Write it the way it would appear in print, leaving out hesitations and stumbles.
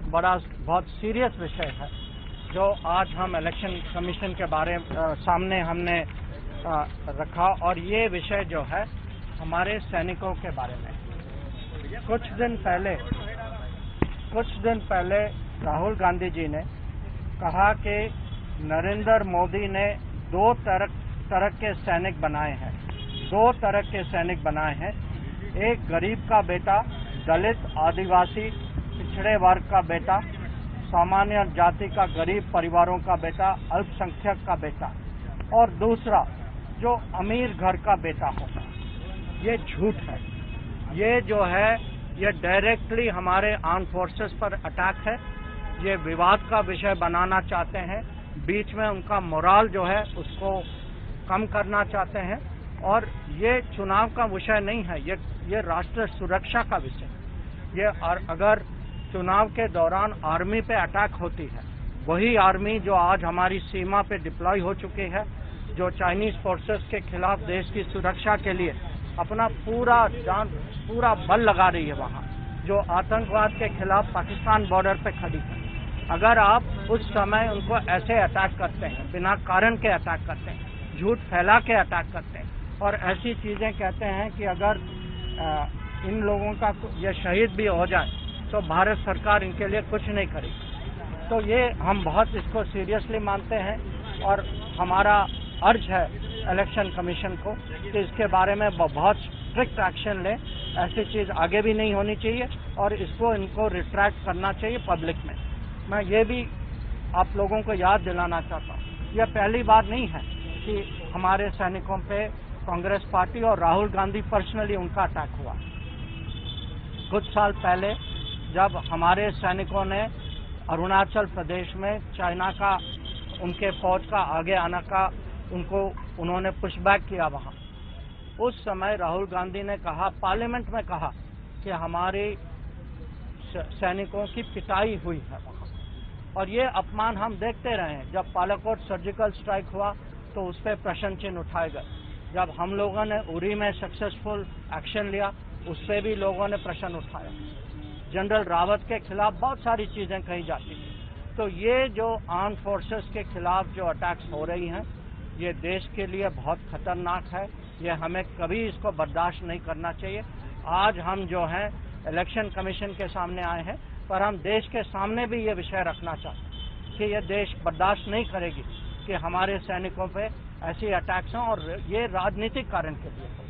बहुत सीरियस विषय है जो आज हम इलेक्शन कमीशन के सामने हमने रखा, और ये विषय जो है हमारे सैनिकों के बारे में। कुछ दिन पहले राहुल गांधी जी ने कहा कि नरेंद्र मोदी ने दो तरह के सैनिक बनाए हैं। एक गरीब का बेटा, दलित, आदिवासी, पिछड़े वर्ग का बेटा, सामान्य जाति का गरीब परिवारों का बेटा, अल्पसंख्यक का बेटा, और दूसरा जो अमीर घर का बेटा होगा। ये झूठ है। ये जो है ये डायरेक्टली हमारे आर्म फोर्सेस पर अटैक है। ये विवाद का विषय बनाना चाहते हैं, बीच में उनका मोराल जो है उसको कम करना चाहते हैं, और ये चुनाव का विषय नहीं है, ये राष्ट्र सुरक्षा का विषय है। ये अगर चुनाव के दौरान आर्मी पे अटैक होती है, वही आर्मी जो आज हमारी सीमा पे डिप्लॉय हो चुकी है, जो चाइनीज फोर्सेस के खिलाफ देश की सुरक्षा के लिए अपना पूरा बल लगा रही है, वहाँ जो आतंकवाद के खिलाफ पाकिस्तान बॉर्डर पे खड़ी है। अगर आप उस समय उनको ऐसे अटैक करते हैं, बिना कारण के अटैक करते हैं, झूठ फैला के अटैक करते हैं, और ऐसी चीजें कहते हैं कि अगर इन लोगों का ये शहीद भी हो जाए तो भारत सरकार इनके लिए कुछ नहीं करेगी। तो ये हम बहुत इसको सीरियसली मानते हैं, और हमारा अर्ज है इलेक्शन कमीशन को कि इसके बारे में बहुत स्ट्रिक्ट एक्शन लें। ऐसी चीज आगे भी नहीं होनी चाहिए, और इनको रिट्रैक्ट करना चाहिए पब्लिक में। मैं ये भी आप लोगों को याद दिलाना चाहता हूँ, यह पहली बार नहीं है कि हमारे सैनिकों पे कांग्रेस पार्टी और राहुल गांधी पर्सनली उनका अटैक हुआ। कुछ साल पहले जब हमारे सैनिकों ने अरुणाचल प्रदेश में चाइना का उनके फौज का आगे आने का उन्होंने पुशबैक किया वहां, उस समय राहुल गांधी ने कहा, पार्लियामेंट में कहा कि हमारे सैनिकों की पिटाई हुई है वहां। और ये अपमान हम देखते रहे हैं। जब पालाकोट सर्जिकल स्ट्राइक हुआ तो उस पर प्रश्न चिन्ह उठाए गए। जब हम लोगों ने उरी में सक्सेसफुल एक्शन लिया, उस पर भी लोगों ने प्रश्न उठाया। जनरल रावत के खिलाफ बहुत सारी चीजें कही जाती थी। तो ये जो आर्म फोर्सेस के खिलाफ जो अटैक्स हो रही हैं, ये देश के लिए बहुत खतरनाक है। ये हमें कभी इसको बर्दाश्त नहीं करना चाहिए। आज हम जो हैं इलेक्शन कमीशन के सामने आए हैं, पर हम देश के सामने भी ये विषय रखना चाहते हैं कि ये देश बर्दाश्त नहीं करेगी कि हमारे सैनिकों पे ऐसी अटैक्स हों, और ये राजनीतिक कारण के लिए हो।